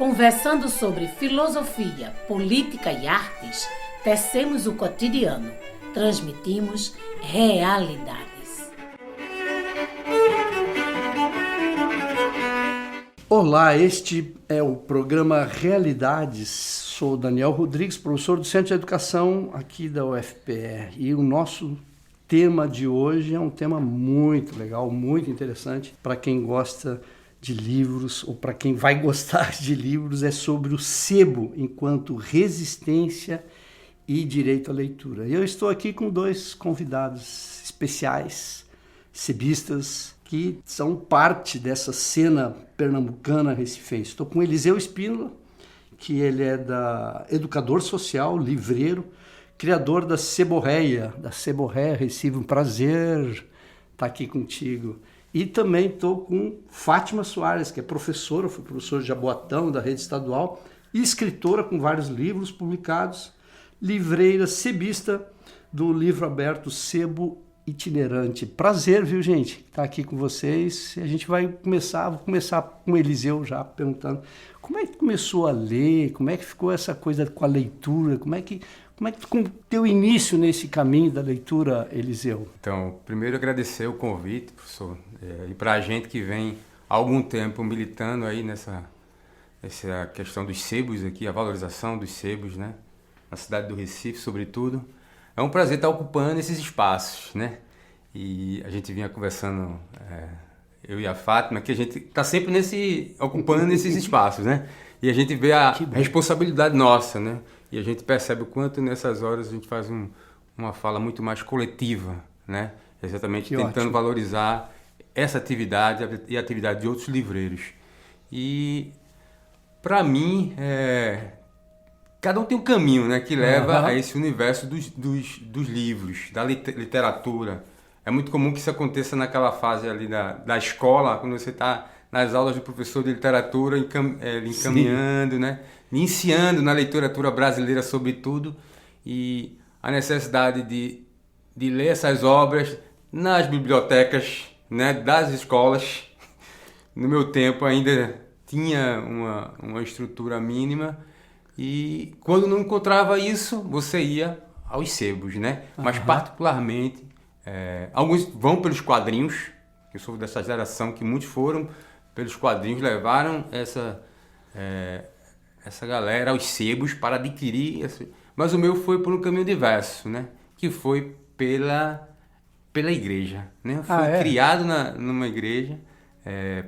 Conversando sobre filosofia, política e artes, tecemos o cotidiano, transmitimos realidades. Olá, este é o programa Realidades. Sou Daniel Rodrigues, professor do Centro de Educação aqui da UFPR. E o nosso tema de hoje é um tema muito legal, muito interessante para quem gosta de livros, ou para quem vai gostar de livros, é sobre o sebo enquanto resistência e direito à leitura. E eu estou aqui com dois convidados especiais, sebistas, que são parte dessa cena pernambucana recifense. Estou com Eliseu Espínola, que ele é educador social, livreiro, criador da Seborréia Recife. Um prazer estar aqui contigo. E também estou com Fátima Soares, que é professora, foi professora de Jaboatão, da rede estadual, e escritora com vários livros publicados, livreira, sebista do livro aberto Sebo Itinerante. Prazer, viu, gente, estar aqui com vocês. A gente vou começar com o Eliseu já, perguntando como é que começou a ler, como é que ficou essa coisa com a leitura, como é que deu início nesse caminho da leitura, Eliseu? Então, primeiro agradecer o convite, professor, e para a gente que vem há algum tempo militando aí nessa questão dos sebos aqui, a valorização dos sebos, né, na cidade do Recife, sobretudo. É um prazer estar ocupando esses espaços, né? E a gente vinha conversando, eu e a Fátima, que a gente está sempre ocupando esses espaços, né? E a gente vê a responsabilidade nossa, né? E a gente percebe o quanto nessas horas a gente faz uma fala muito mais coletiva, né? Exatamente tentando valorizar essa atividade e a atividade de outros livreiros. E, para mim, cada um tem um caminho, né, que leva a esse universo dos livros, da literatura. É muito comum que isso aconteça naquela fase ali da escola, quando você está nas aulas do professor de literatura, encaminhando, né, iniciando na literatura brasileira, sobretudo, e a necessidade de ler essas obras nas bibliotecas, né, das escolas. No meu tempo ainda tinha uma estrutura mínima, e quando não encontrava isso, você ia aos sebos, né? Mas particularmente, alguns vão pelos quadrinhos, eu sou dessa geração que muitos foram pelos quadrinhos, levaram essa galera aos sebos para adquirir, mas o meu foi por um caminho diverso, né? Que foi pela igreja, né? Fui criado numa igreja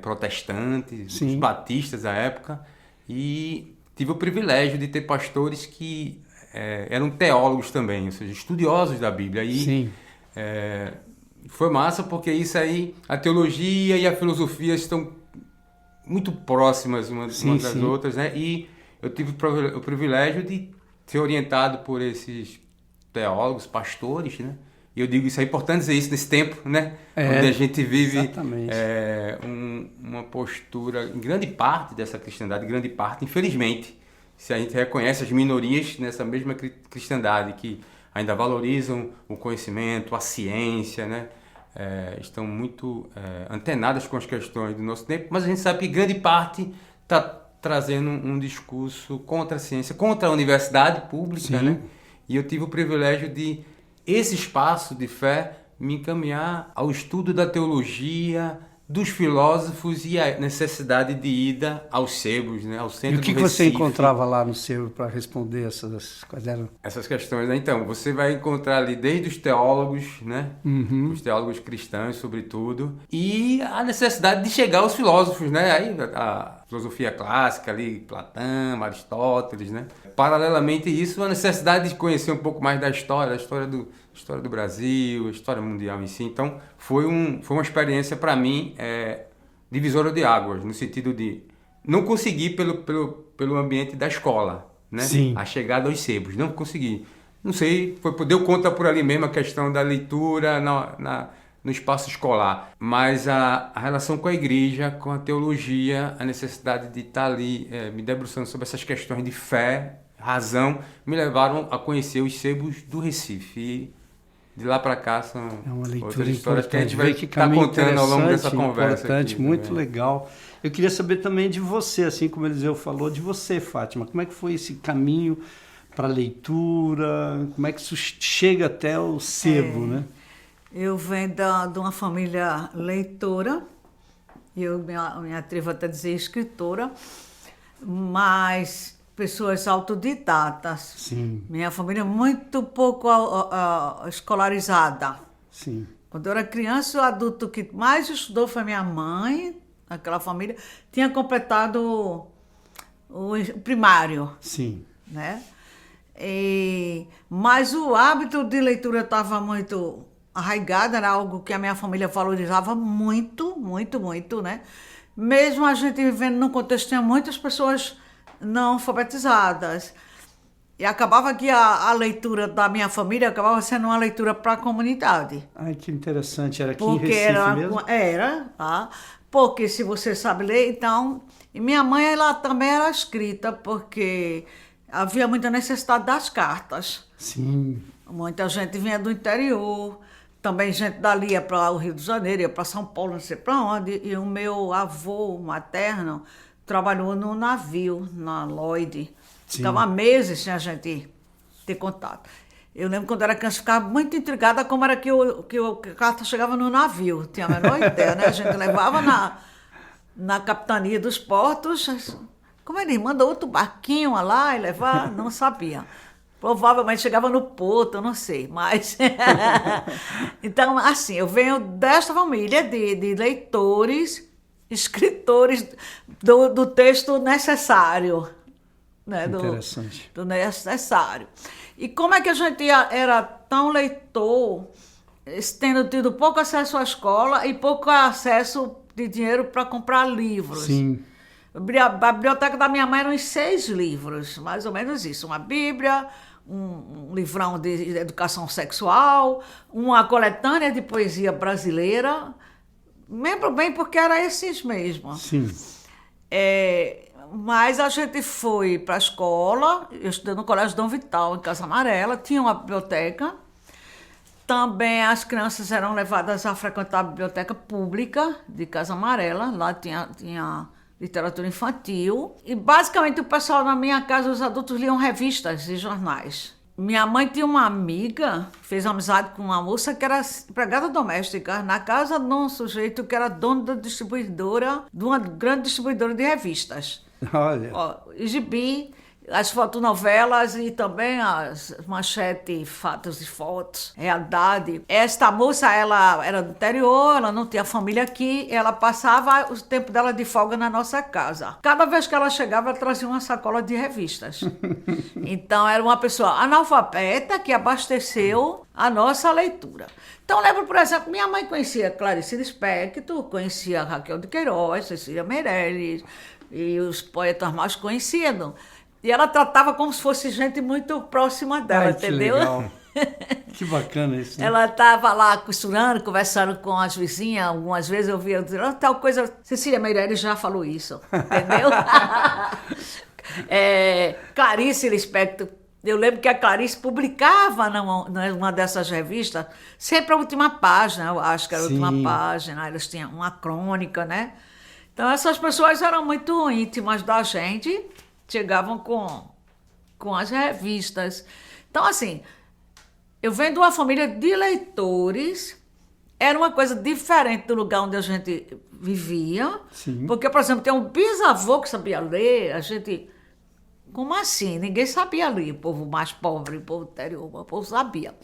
protestante, os batistas da época, e tive o privilégio de ter pastores que eram teólogos também, ou seja, estudiosos da Bíblia. E foi massa porque isso aí, a teologia e a filosofia estão muito próximas umas das outras, né? E eu tive o privilégio de ser orientado por esses teólogos, pastores, né? E eu digo, isso é importante dizer isso nesse tempo, né? Onde a gente vive uma postura, em grande parte dessa cristandade, grande parte, infelizmente, se a gente reconhece as minorias nessa mesma cristandade, que ainda valorizam o conhecimento, a ciência, né? Estão muito antenadas com as questões do nosso tempo, mas a gente sabe que grande parte está trazendo um discurso contra a ciência, contra a universidade pública, né? E eu tive o privilégio de esse espaço de fé me encaminhar ao estudo da teologia, dos filósofos e a necessidade de ida aos sebos, né, ao centro do Recife. E o que você encontrava lá no sebo para responder essas questões, né? Então, você vai encontrar ali desde os teólogos, né, os teólogos cristãos, sobretudo, e a necessidade de chegar aos filósofos, né, aí a filosofia clássica ali, Platão, Aristóteles, né. Paralelamente a isso, a necessidade de conhecer um pouco mais da história do Brasil, a história mundial em si. Então, foi uma experiência para mim divisora de águas, no sentido de não conseguir pelo ambiente da escola, né? A chegada aos sebos, não consegui. Não sei, deu conta por ali mesmo a questão da leitura no espaço escolar, mas a relação com a igreja, com a teologia, a necessidade de estar ali me debruçando sobre essas questões de fé, razão, me levaram a conhecer os sebos do Recife. E de lá para cá são uma leitura outras histórias que a gente importante. vai Ver que estar caminho contando ao longo dessa interessante, conversa. Importante, Aqui, muito também. legal. Eu queria saber também de você, assim como Eliseu falou, de você, Fátima. Como é que foi esse caminho para a leitura? Como é que isso chega até o sebo, né? Eu venho de uma família leitora, me atrevo até a dizer escritora, mas pessoas autodidatas. Sim, Minha família é muito pouco escolarizada. sim, Quando eu era criança, o adulto que mais estudou foi minha mãe, aquela família, tinha completado o primário, sim. né? Mas o hábito de leitura estava muito arraigado, era algo que a minha família valorizava muito, muito, muito, né? Mesmo a gente vivendo num contexto, tinha muitas pessoas não alfabetizadas. E acabava que a leitura da minha família acabava sendo uma leitura para a comunidade. Ai, que interessante. Era aqui Porque em Recife mesmo? Tá? Porque se você sabe ler, então... E minha mãe, ela também era escrita, porque havia muita necessidade das cartas. Sim, Muita gente vinha do interior, também gente dali ia para o Rio de Janeiro, ia para São Paulo, não sei para onde. E o meu avô materno trabalhou no navio, na Lloyd. Sim. Ficava meses sem a gente ter contato. Eu lembro quando era criança, ficava muito intrigada como era que a carta chegava no navio. Tinha a menor ideia, né? A gente levava na capitania dos portos. Como ele manda outro barquinho lá e levar? Não sabia. Provavelmente chegava no porto, eu não sei, mas... Então, assim, eu venho desta família de leitores, escritores do texto necessário. Né? interessante. Do necessário. E como é que a gente era tão leitor, tendo tido pouco acesso à escola e pouco acesso de dinheiro para comprar livros? Sim. A biblioteca da minha mãe eram uns 6 livros, mais ou menos isso. Uma bíblia, um livrão de educação sexual, uma coletânea de poesia brasileira. Lembro bem porque era esses mesmo. Sim. Mas a gente foi para a escola, eu estudei no Colégio Dom Vital, em Casa Amarela, tinha uma biblioteca. Também as crianças eram levadas a frequentar a biblioteca pública de Casa Amarela, lá tinha literatura infantil. E basicamente o pessoal na minha casa, os adultos liam revistas e jornais. Minha mãe tinha uma amiga, fez amizade com uma moça que era empregada doméstica na casa de um sujeito que era dono da distribuidora, de uma grande distribuidora de revistas. Olha. Gibi, as fotonovelas e também as manchetes, fatos e fotos, realidade. Esta moça, ela era do interior, ela não tinha família aqui, ela passava o tempo dela de folga na nossa casa. Cada vez que ela chegava, ela trazia uma sacola de revistas. Então, era uma pessoa analfabeta que abasteceu a nossa leitura. Então, lembro, por exemplo, minha mãe conhecia Clarice Lispector, conhecia Raquel de Queiroz, Cecília Meirelles e os poetas mais conhecidos. E ela tratava como se fosse gente muito próxima dela, Ai, entendeu? Que legal. Que bacana isso, né? Ela estava lá costurando, conversando com as vizinhas. Algumas vezes eu via dizer, tal coisa, Cecília Meirelles já falou isso, entendeu? Clarice Lispector. Eu lembro que a Clarice publicava numa dessas revistas, sempre a última página, eu acho que era a Sim. última página, elas tinham uma crônica, né? Então essas pessoas eram muito íntimas da gente, chegavam com as revistas. Então, assim, eu venho de uma família de leitores, era uma coisa diferente do lugar onde a gente vivia. Sim. Porque, por exemplo, tem um bisavô que sabia ler, a gente... Como assim? Ninguém sabia ler, o povo mais pobre, o povo interior, o povo sabia.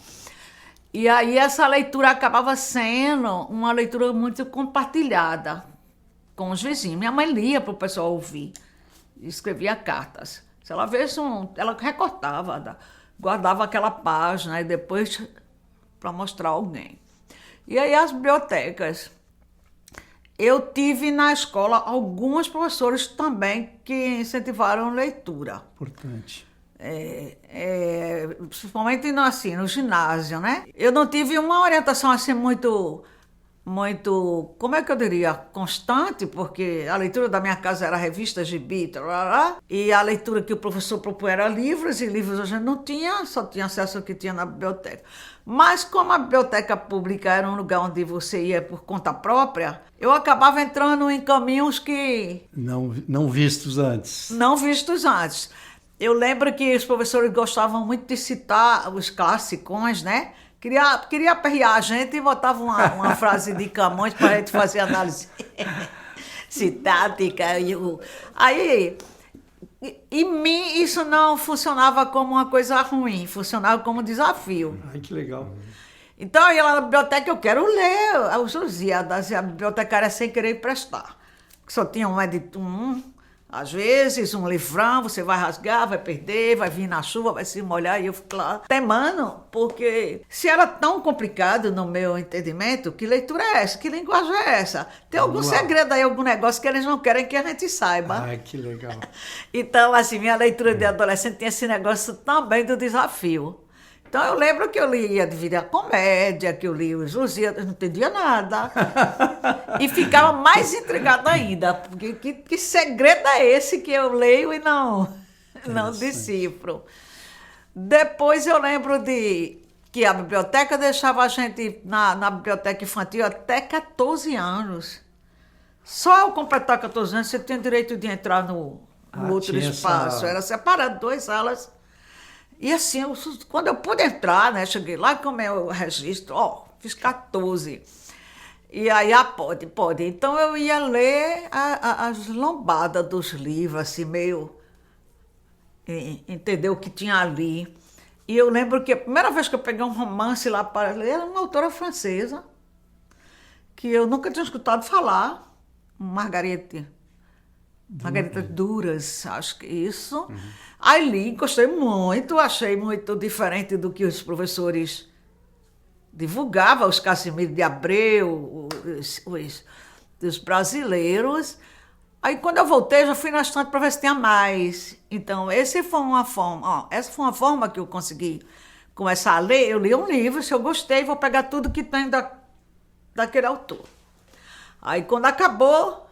E aí essa leitura acabava sendo uma leitura muito compartilhada com os vizinhos. Minha mãe lia para o pessoal ouvir, escrevia cartas. Se ela visse ela recortava, guardava aquela página e depois para mostrar a alguém. E aí as bibliotecas. Eu tive na escola alguns professores também que incentivaram a leitura. Importante. Principalmente assim, no ginásio, né? Eu não tive uma orientação assim muito muito, como é que eu diria, constante, porque a leitura da minha casa era revista, gibi, e a leitura que o professor propunha era livros, e livros a gente não tinha, só tinha acesso ao que tinha na biblioteca. Mas como a biblioteca pública era um lugar onde você ia por conta própria, eu acabava entrando em caminhos que... Não vistos antes. Não vistos antes. Eu lembro que os professores gostavam muito de citar os classicões, né? Queria aperrear a gente e botava uma frase de Camões para a gente fazer análise citática. Aí, em mim, isso não funcionava como uma coisa ruim, funcionava como um desafio. Ai, que legal. Então, eu ia lá na biblioteca, eu quero ler os Lusíadas, e a bibliotecária sem querer emprestar. Só tinha às vezes, um livrão, você vai rasgar, vai perder, vai vir na chuva, vai se molhar, e eu fico lá temando, porque se era tão complicado no meu entendimento, que leitura é essa? Que linguagem é essa? Tem algum segredo aí, algum negócio que eles não querem que a gente saiba. Ai, que legal. Então, assim, minha leitura de adolescente tinha esse negócio também do desafio. Então, eu lembro que eu lia Divina Comédia, que eu li os Lusíadas, não entendia nada. E ficava mais intrigada ainda, porque que segredo é esse que eu leio e não decifro. Depois eu lembro que a biblioteca deixava a gente na biblioteca infantil até 14 anos. Só ao completar 14 anos você tem direito de entrar no outro espaço. Era separado 2 salas. E assim, quando eu pude entrar, né, cheguei lá com o meu registro, fiz 14. E aí, pode. Então eu ia ler as lombadas dos livros, assim, meio entender o que tinha ali. E eu lembro que a primeira vez que eu peguei um romance lá para ler era uma autora francesa, que eu nunca tinha escutado falar, Margarita Duras, acho que isso. Uhum. Aí li, gostei muito, achei muito diferente do que os professores divulgavam, os Casimiro de Abreu, os brasileiros. Aí quando eu voltei, já fui na estante para ver se tinha mais. Então, essa foi uma forma que eu consegui começar a ler. Eu li um livro, se eu gostei, vou pegar tudo que tem daquele autor. Aí quando acabou,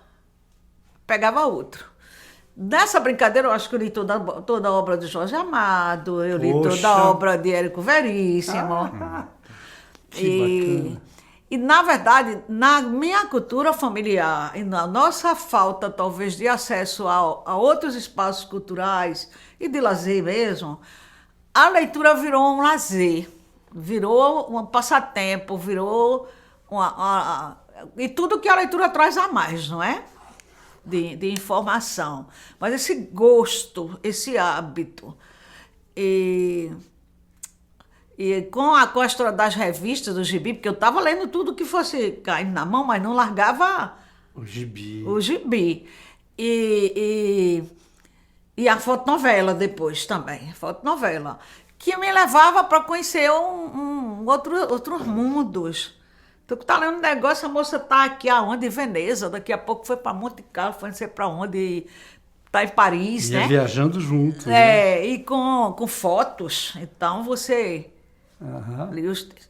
pegava outro. Nessa brincadeira, eu acho que eu li toda a obra de Jorge Amado, eu li toda a obra de Érico Veríssimo. Que bacana. E, na verdade, na minha cultura familiar e na nossa falta, talvez, de acesso a outros espaços culturais e de lazer mesmo, a leitura virou um lazer, virou um passatempo, virou e tudo que a leitura traz a mais, não é? De informação. Mas esse gosto, esse hábito, e com a história das revistas, do gibi, porque eu estava lendo tudo que fosse caindo na mão, mas não largava o gibi. E a fotonovela depois também, fotonovela, que me levava para conhecer outros mundos. Tu tá lendo um negócio, a moça tá aqui aonde? Em Veneza, daqui a pouco foi para Monte Carlo, foi não sei para onde, tá em Paris, né? Viajando junto. Né? E com fotos, então você lia os textos.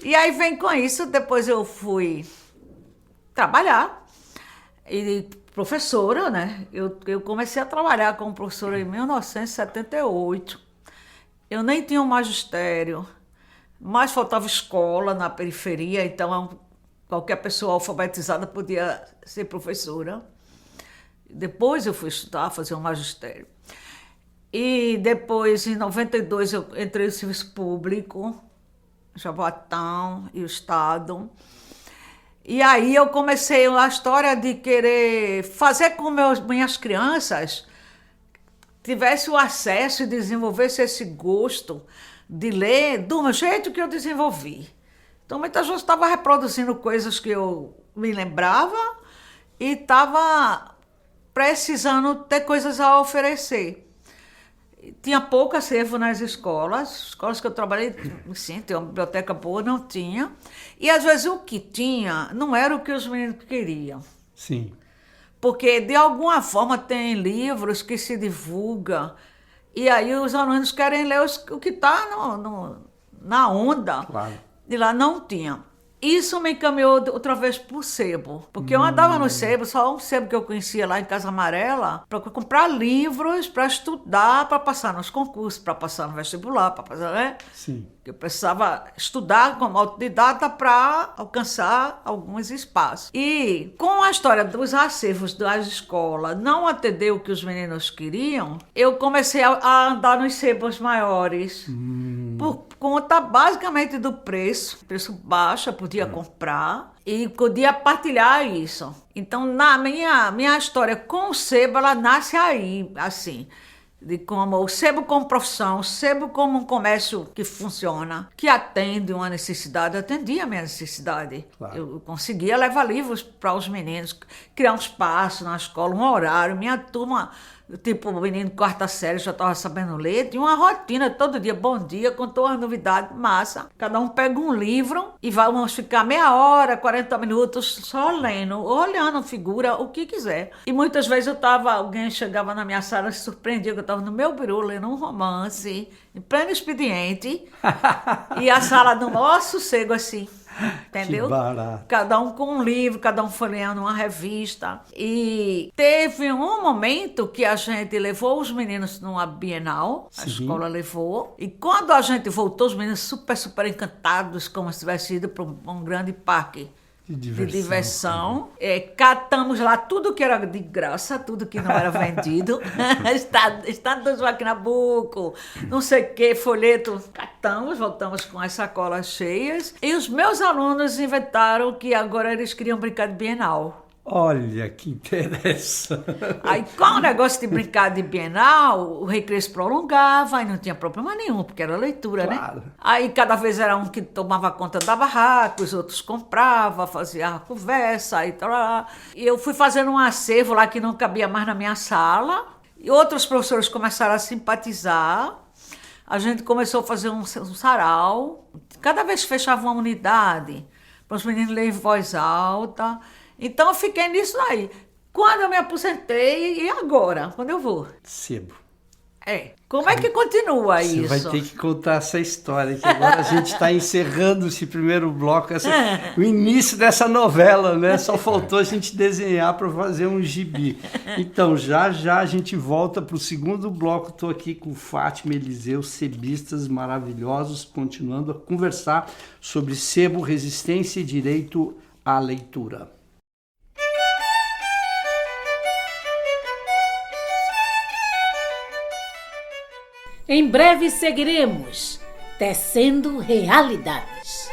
E aí vem com isso, depois eu fui trabalhar, e professora, né? Eu comecei a trabalhar como professora em 1978, eu nem tinha um magistério, mas faltava escola na periferia, então qualquer pessoa alfabetizada podia ser professora. Depois eu fui estudar, fazer um magistério. E depois, em 92, eu entrei no serviço público, Jaboatão e o Estado. E aí eu comecei a história de querer fazer com minhas crianças tivesse o acesso e desenvolvesse esse gosto de ler do jeito que eu desenvolvi. Então, muitas vezes eu estava reproduzindo coisas que eu me lembrava e estava precisando ter coisas a oferecer. Tinha pouco acervo nas escolas que eu trabalhei, sim, tem uma biblioteca boa, não tinha. E, às vezes, o que tinha não era o que os meninos queriam. Sim. Porque, de alguma forma, tem livros que se divulgam e aí os alunos querem ler o que está na onda. Claro. E lá não tinha. Isso me encaminhou outra vez pro sebo, porque eu andava no sebo, só um sebo que eu conhecia lá em Casa Amarela, para comprar livros, para estudar, para passar nos concursos, para passar no vestibular, para passar, né? Sim. Eu precisava estudar como autodidata para alcançar alguns espaços. E com a história dos acervos das escolas não atender o que os meninos queriam, eu comecei a andar nos sebos maiores. Por conta basicamente do preço baixo, eu podia comprar e podia partilhar isso. Então, na minha história com o sebo, ela nasce aí, assim, de como o sebo como profissão, o sebo como um comércio que funciona, que atende uma necessidade, atendia a minha necessidade. Claro. Eu conseguia levar livros para os meninos, criar um espaço na escola, um horário, minha turma. Tipo, o menino de quarta série já estava sabendo ler, tinha uma rotina todo dia, bom dia, contou uma novidade, massa. Cada um pega um livro e vamos ficar meia hora, 40 minutos só lendo, olhando figura, o que quiser. E muitas vezes alguém chegava na minha sala e se surpreendia que eu estava no meu bureau lendo um romance, em pleno expediente, e a sala no maior sossego assim. Entendeu? Que barato. Cada um com um livro, cada um folheando uma revista. E teve um momento que a gente levou os meninos numa Bienal, a escola levou, e quando a gente voltou, os meninos super encantados, como se tivesse ido para um grande parque de diversão. Catamos lá tudo que era de graça, tudo que não era vendido. Estado do Joaquim Nabuco, não sei o que, folheto. Catamos, voltamos com as sacolas cheias. E os meus alunos inventaram que agora eles queriam brincar de Bienal. Olha que interessante. Aí, com o negócio de brincar de Bienal, o recreio se prolongava e não tinha problema nenhum, porque era leitura, Claro. né? Aí, cada vez era um que tomava conta da barraca, os outros compravam, fazia a conversa e tal. E eu fui fazendo um acervo lá que não cabia mais na minha sala. E outros professores começaram a simpatizar. A gente começou a fazer um sarau. Cada vez fechava uma unidade para os meninos lerem em voz alta. Então eu fiquei nisso aí. Quando eu me aposentei, e agora? Quando eu vou? Sebo. Como é que continua Você isso? vai ter que contar essa história, que agora a gente está encerrando esse primeiro bloco, o início dessa novela, né? Só faltou a gente desenhar para fazer um gibi. Então, já a gente volta para o segundo bloco. Estou aqui com Fátima e Eliseu, sebistas maravilhosos, continuando a conversar sobre sebo, resistência e direito à leitura. Em breve seguiremos tecendo realidades.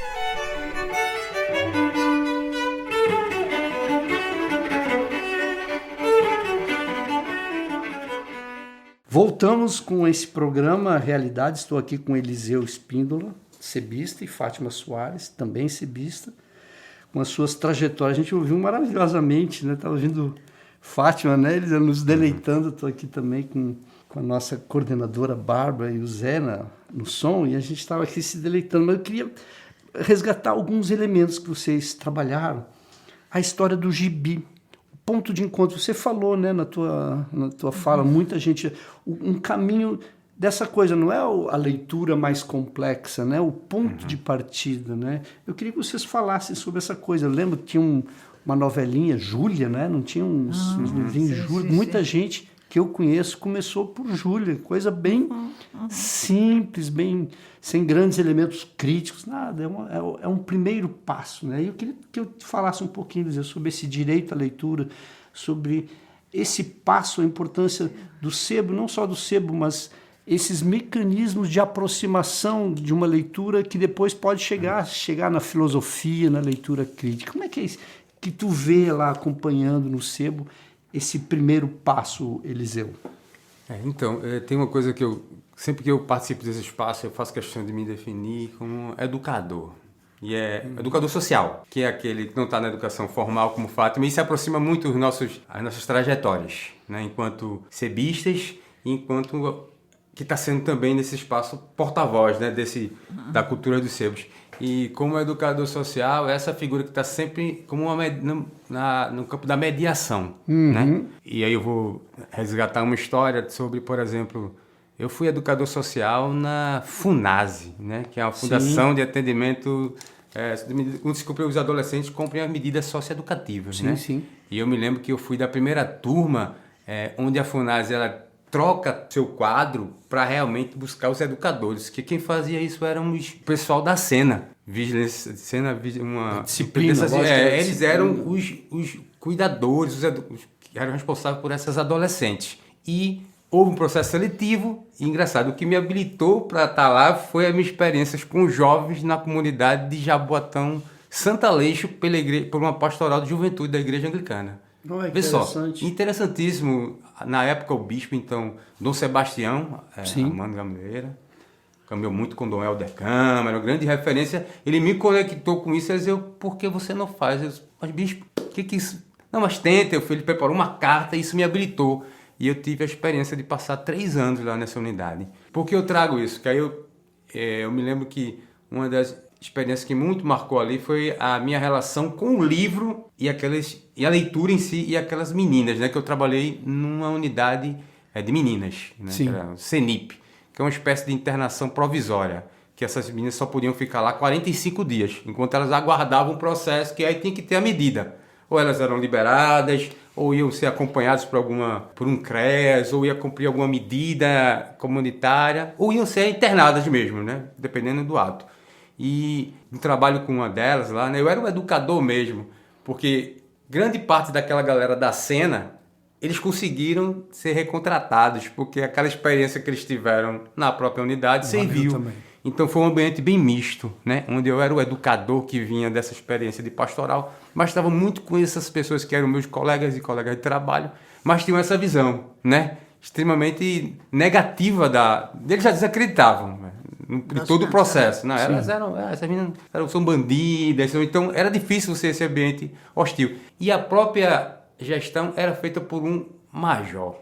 Voltamos com esse programa Realidade. Estou aqui com Eliseu Espíndola, sebista, e Fátima Soares, também sebista, com as suas trajetórias. A gente ouviu maravilhosamente, né? Está ouvindo Fátima, né? Eles nos deleitando. Estou aqui também com a nossa coordenadora Bárbara e o Zé no som, e a gente estava aqui se deleitando. Mas eu queria resgatar alguns elementos que vocês trabalharam. A história do gibi, o ponto de encontro. Você falou, né, na tua fala, muita gente... Um caminho dessa coisa, não é a leitura mais complexa, né? O ponto de partida, né? Eu queria que vocês falassem sobre essa coisa. Eu lembro que tinha uma novelinha, Júlia, né? Não tinha uns livrinhos Júlia. Muita gente que eu conheço começou por Júlia, coisa bem simples, bem sem grandes elementos críticos, nada, é um primeiro passo, né? Eu queria que eu te falasse um pouquinho, Zé, sobre esse direito à leitura, sobre esse passo, a importância do sebo, não só do sebo, mas esses mecanismos de aproximação de uma leitura que depois pode chegar na filosofia, na leitura crítica. Como é que é isso que tu vê lá acompanhando no sebo esse primeiro passo, Eliseu? Então, tem uma coisa que sempre que eu participo desse espaço, eu faço questão de me definir como educador. E é educador social, que é aquele que não está na educação formal como Fátima, e se aproxima muito às nossas trajetórias, né? Enquanto sebistas, enquanto que está sendo também nesse espaço porta-voz, né? Da cultura dos sebos. E como educador social, essa figura que está sempre como no campo da mediação, né? E aí eu vou resgatar uma história sobre, por exemplo, eu fui educador social na FUNASE, né? Que é a Fundação de Atendimento Quando se cumpre, os adolescentes cumprem as medidas socioeducativas, Sim, né? sim. E eu me lembro que eu fui da primeira turma onde a FUNASE ela troca seu quadro para realmente buscar os educadores, que quem fazia isso eram o pessoal da Sena. Vigilância, Sena, uma disciplina, eles eram os cuidadores, os que eram responsáveis por essas adolescentes. E houve um processo seletivo, e engraçado, o que me habilitou para estar lá foi as minhas experiências com jovens na comunidade de Jaboatão, Santo Aleixo, por uma pastoral de juventude da Igreja Anglicana. Oh, Vê só, interessante. interessantíssimo. Na época, o bispo, então, Dom Sebastião, Armando Gameira, caminhou muito com Dom Helder Câmara, uma grande referência. Ele me conectou com isso e disse, por que você não faz? Eu disse, mas bispo, o que isso? Não, mas tenta. Ele preparou uma carta e isso me habilitou. E eu tive a experiência de passar 3 anos lá nessa unidade. Por que eu trago isso? Que aí eu me lembro que uma das experiências que muito marcou ali foi a minha relação com o livro e a leitura em si e aquelas meninas, né? Que eu trabalhei numa unidade de meninas, né? Sim. Que era o CENIP, que é uma espécie de internação provisória, que essas meninas só podiam ficar lá 45 dias, enquanto elas aguardavam o processo, que aí tinha que ter a medida. Ou elas eram liberadas, ou iam ser acompanhadas por um CREAS, ou ia cumprir alguma medida comunitária, ou iam ser internadas mesmo, né? Dependendo do ato. E no trabalho com uma delas lá, né? Eu era um educador mesmo, porque grande parte daquela galera da Sena, eles conseguiram ser recontratados, porque aquela experiência que eles tiveram na própria unidade serviu. Também. Então foi um ambiente bem misto, né? Onde eu era o educador que vinha dessa experiência de pastoral, mas estava muito com essas pessoas que eram meus colegas e colegas de trabalho, mas tinham essa visão, né? Extremamente negativa eles já desacreditavam, né? De todo o processo. Não, essas meninas são bandidas, então era difícil você esse ambiente hostil. E a própria gestão era feita por um major,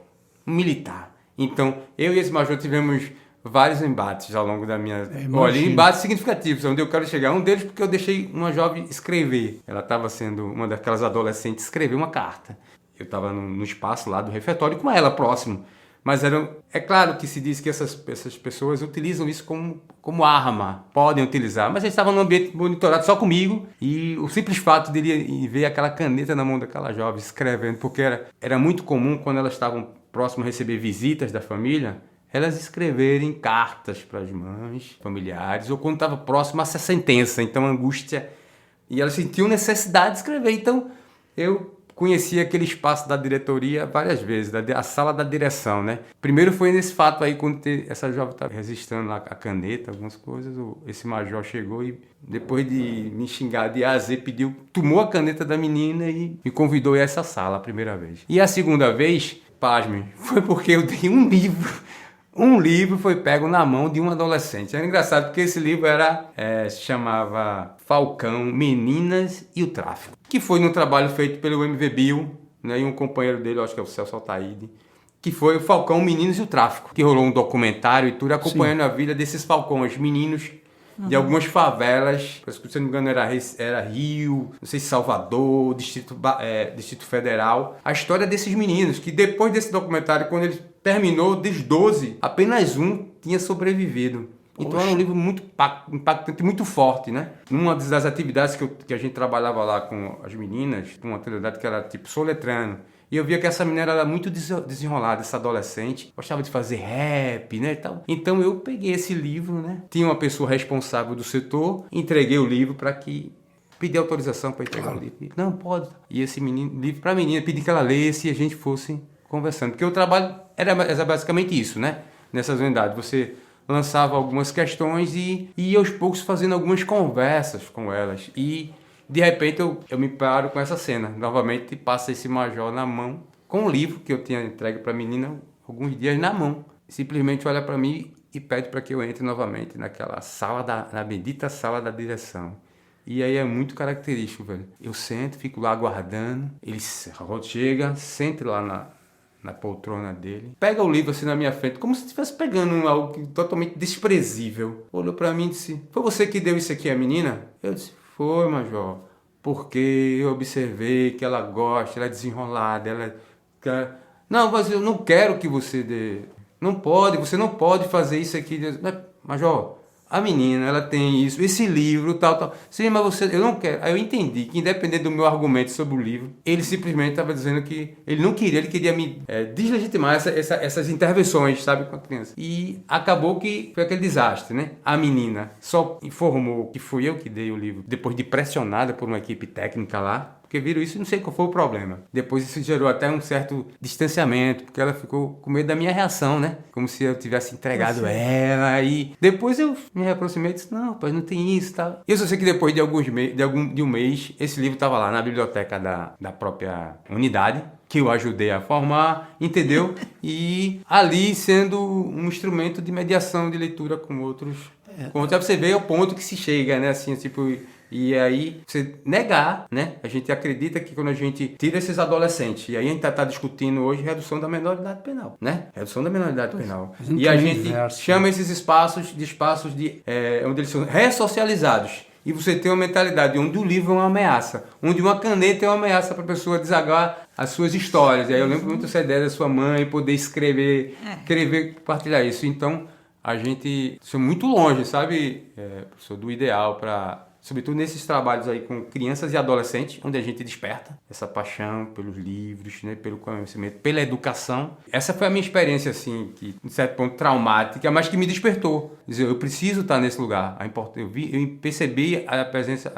um militar. Então, eu e esse major tivemos vários embates ao longo da minha... Olha, embates significativos, onde eu quero chegar. Um deles porque eu deixei uma jovem escrever. Ela estava sendo uma daquelas adolescentes, escrever uma carta. Eu estava no espaço lá do refeitório com ela, próximo. Mas é claro que se diz que essas pessoas utilizam isso como arma, podem utilizar. Mas eles estavam num ambiente monitorado só comigo, e o simples fato de ver aquela caneta na mão daquela jovem escrevendo, porque era muito comum quando elas estavam próximas a receber visitas da família, elas escreverem cartas para as mães, familiares, ou quando estava próximo a essa sentença, então angústia, e elas sentiam necessidade de escrever. Então eu conheci aquele espaço da diretoria várias vezes, a sala da direção, né? Primeiro foi nesse fato aí, quando essa jovem estava registrando lá a caneta, algumas coisas, esse major chegou e, depois de me xingar de A a Z, tomou a caneta da menina e me convidou a ir a essa sala a primeira vez. E a segunda vez, pasme, foi porque eu dei um livro. Um livro foi pego na mão de um adolescente. Era engraçado porque esse livro se chamava Falcão, Meninas e o Tráfico, que foi num trabalho feito pelo MV Bill, né, e um companheiro dele, eu acho que é o Celso Altaíde, que foi o Falcão, Meninos e o Tráfico, que rolou um documentário e tudo acompanhando a vida desses falcões, meninos de algumas favelas, se não me engano era Rio, não sei se Salvador, Distrito Federal. A história desses meninos, que depois desse documentário, quando ele terminou, dos 12, apenas um tinha sobrevivido. Então era um livro muito impactante, muito forte, né? Uma das atividades que a gente trabalhava lá com as meninas, uma atividade que era tipo soletrando, e eu via que essa menina era muito desenrolada, essa adolescente, gostava de fazer rap, né, e tal. Então eu peguei esse livro, né? Tinha uma pessoa responsável do setor, entreguei o livro para que... Pedi autorização para entregar o livro. Não, pode. E esse livro para a menina, pedi que ela lesse e a gente fosse conversando. Porque o trabalho era basicamente isso, né? Nessas unidades, você lançava algumas questões e ia aos poucos fazendo algumas conversas com elas. E... de repente eu me paro com essa cena. Novamente passa esse major na mão, com um livro que eu tinha entregue para a menina alguns dias na mão. Simplesmente olha para mim e pede para que eu entre novamente naquela sala, na bendita sala da direção. E aí é muito característico, velho. Eu sento, fico lá aguardando. Ele chega, senta lá na poltrona dele, pega o livro assim na minha frente, como se estivesse pegando algo totalmente desprezível. Olhou para mim e disse, foi você que deu isso aqui à menina? Eu disse, foi, major, porque eu observei que ela gosta, ela é desenrolada, ela quer... Não, mas eu não quero que você dê... Não pode, você não pode fazer isso aqui. Major, a menina, ela tem isso, esse livro, tal. Sim, mas eu não quero. Aí eu entendi que, independente do meu argumento sobre o livro, ele simplesmente estava dizendo que ele não queria, ele queria me deslegitimar essas intervenções, sabe, com a criança. E acabou que foi aquele desastre, né? A menina só informou que fui eu que dei o livro, depois de pressionada por uma equipe técnica lá, porque viram isso e não sei qual foi o problema. Depois isso gerou até um certo distanciamento, porque ela ficou com medo da minha reação, né? Como se eu tivesse entregado ela. E depois eu me aproximei e disse, não, rapaz, não tem isso e tal. E eu só sei que depois de um mês, esse livro estava lá na biblioteca da própria unidade, que eu ajudei a formar, entendeu? E ali sendo um instrumento de mediação de leitura com outros. Pra você ver o ponto que se chega, né? Assim, tipo... E aí, você negar, né? A gente acredita que quando a gente tira esses adolescentes, e aí a gente está discutindo hoje redução da menoridade penal, né? Redução da menoridade penal. E a gente chama esses espaços de onde eles são ressocializados. E você tem uma mentalidade onde o livro é uma ameaça, onde uma caneta é uma ameaça para a pessoa desagar as suas histórias. E aí eu lembro muito essa ideia da sua mãe, poder escrever, compartilhar isso. Então, a gente está muito longe, sabe, professor, do ideal para... Sobretudo nesses trabalhos aí com crianças e adolescentes, onde a gente desperta essa paixão pelos livros, né, pelo conhecimento, pela educação. Essa foi a minha experiência, assim, que, de certo ponto, traumática, mas que me despertou. Quer dizer, eu preciso estar nesse lugar. Eu percebi a presença,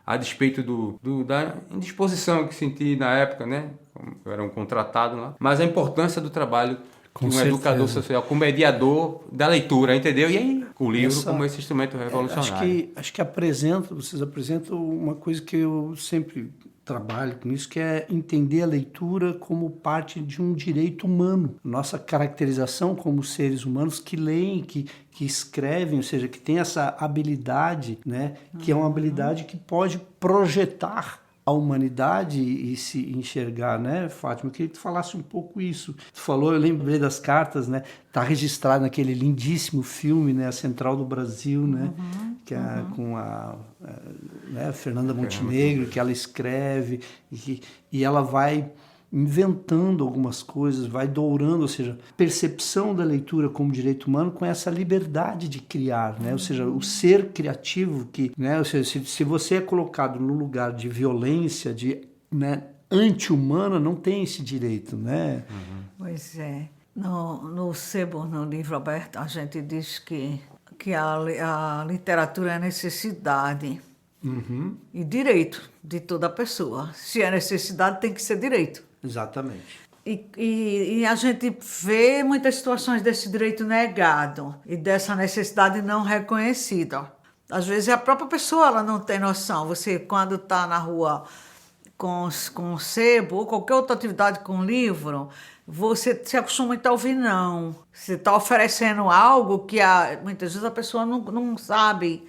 a despeito da indisposição que senti na época, né? Eu era um contratado lá. Mas a importância do trabalho de um educador social, como mediador da leitura, entendeu? E aí, o livro como esse instrumento revolucionário. Acho que vocês apresentam uma coisa que eu sempre trabalho com isso, que é entender a leitura como parte de um direito humano. Nossa caracterização como seres humanos que leem, que escrevem, ou seja, que tem essa habilidade, né? Que é uma habilidade que pode projetar a humanidade e se enxergar, né, Fátima? Eu queria que tu falasse um pouco isso. Tu falou, eu lembrei das cartas, né? Tá registrado naquele lindíssimo filme, né, A Central do Brasil, né? Que é com a Fernanda Montenegro, que ela escreve e ela vai inventando algumas coisas, vai dourando, ou seja, percepção da leitura como direito humano com essa liberdade de criar, né? Ou seja, o ser criativo que, né? Ou seja, se você é colocado no lugar de violência, né, anti-humana, não tem esse direito, né? Pois é. No Sebo, no livro aberto, a gente diz que a literatura é necessidade e direito de toda pessoa. Se é necessidade, tem que ser direito. Exatamente. E a gente vê muitas situações desse direito negado e dessa necessidade não reconhecida. Às vezes a própria pessoa ela não tem noção. Você, quando está na rua com sebo ou qualquer outra atividade com livro, você se acostuma muito a ouvir não. Você está oferecendo algo que muitas vezes a pessoa não sabe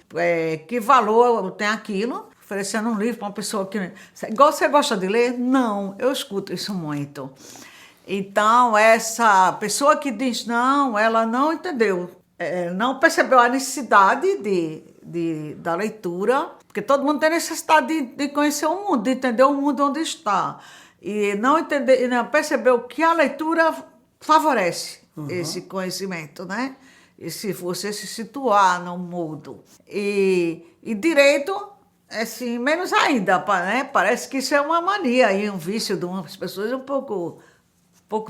que valor tem aquilo. Oferecendo um livro para uma pessoa que... Igual você gosta de ler? Não, eu escuto isso muito. Então, essa pessoa que diz não, ela não entendeu, não percebeu a necessidade da leitura, porque todo mundo tem necessidade de conhecer o mundo, de entender o mundo onde está. E não percebeu que a leitura favorece esse conhecimento, né? E se você se situar no mundo. E direito... Assim, menos ainda, né? Parece que isso é uma mania e um vício de umas pessoas um pouco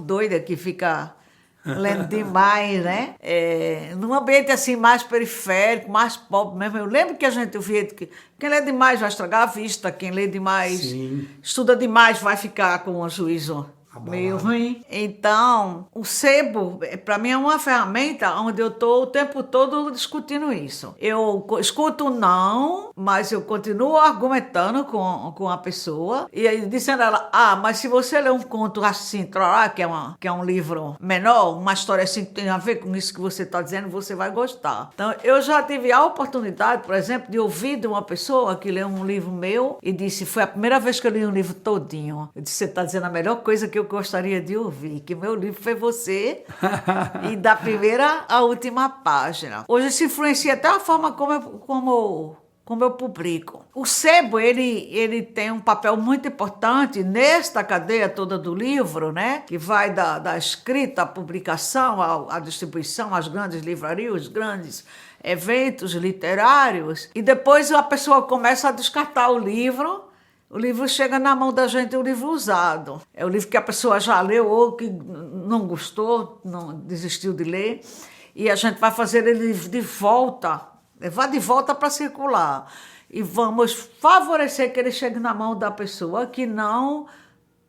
doida que fica lendo demais, né? Num ambiente assim mais periférico, mais pobre mesmo. Eu lembro que a gente via que quem lê demais vai estragar a vista, quem lê demais, estuda demais vai ficar com um juízo meio ruim. Então, o sebo, para mim, é uma ferramenta onde eu estou o tempo todo discutindo isso. Eu escuto não, mas eu continuo argumentando com a pessoa e aí dizendo a ela, mas se você ler um conto assim, que é um livro menor, uma história assim que tem a ver com isso que você está dizendo, você vai gostar. Então, eu já tive a oportunidade, por exemplo, de ouvir de uma pessoa que leu um livro meu e disse, foi a primeira vez que eu li um livro todinho. Eu disse, você está dizendo a melhor coisa que eu gostaria de ouvir, que meu livro foi você e da primeira à última página. Hoje se influencia até a forma como como eu publico. O sebo, ele tem um papel muito importante nesta cadeia toda do livro, né? Que vai da escrita à publicação, à distribuição, às grandes livrarias, os grandes eventos literários. E depois a pessoa começa a descartar o livro chega na mão da gente, é um livro usado. É o livro que a pessoa já leu ou que não gostou, não desistiu de ler. E a gente vai fazer ele de volta, levar de volta para circular. E vamos favorecer que ele chegue na mão da pessoa que não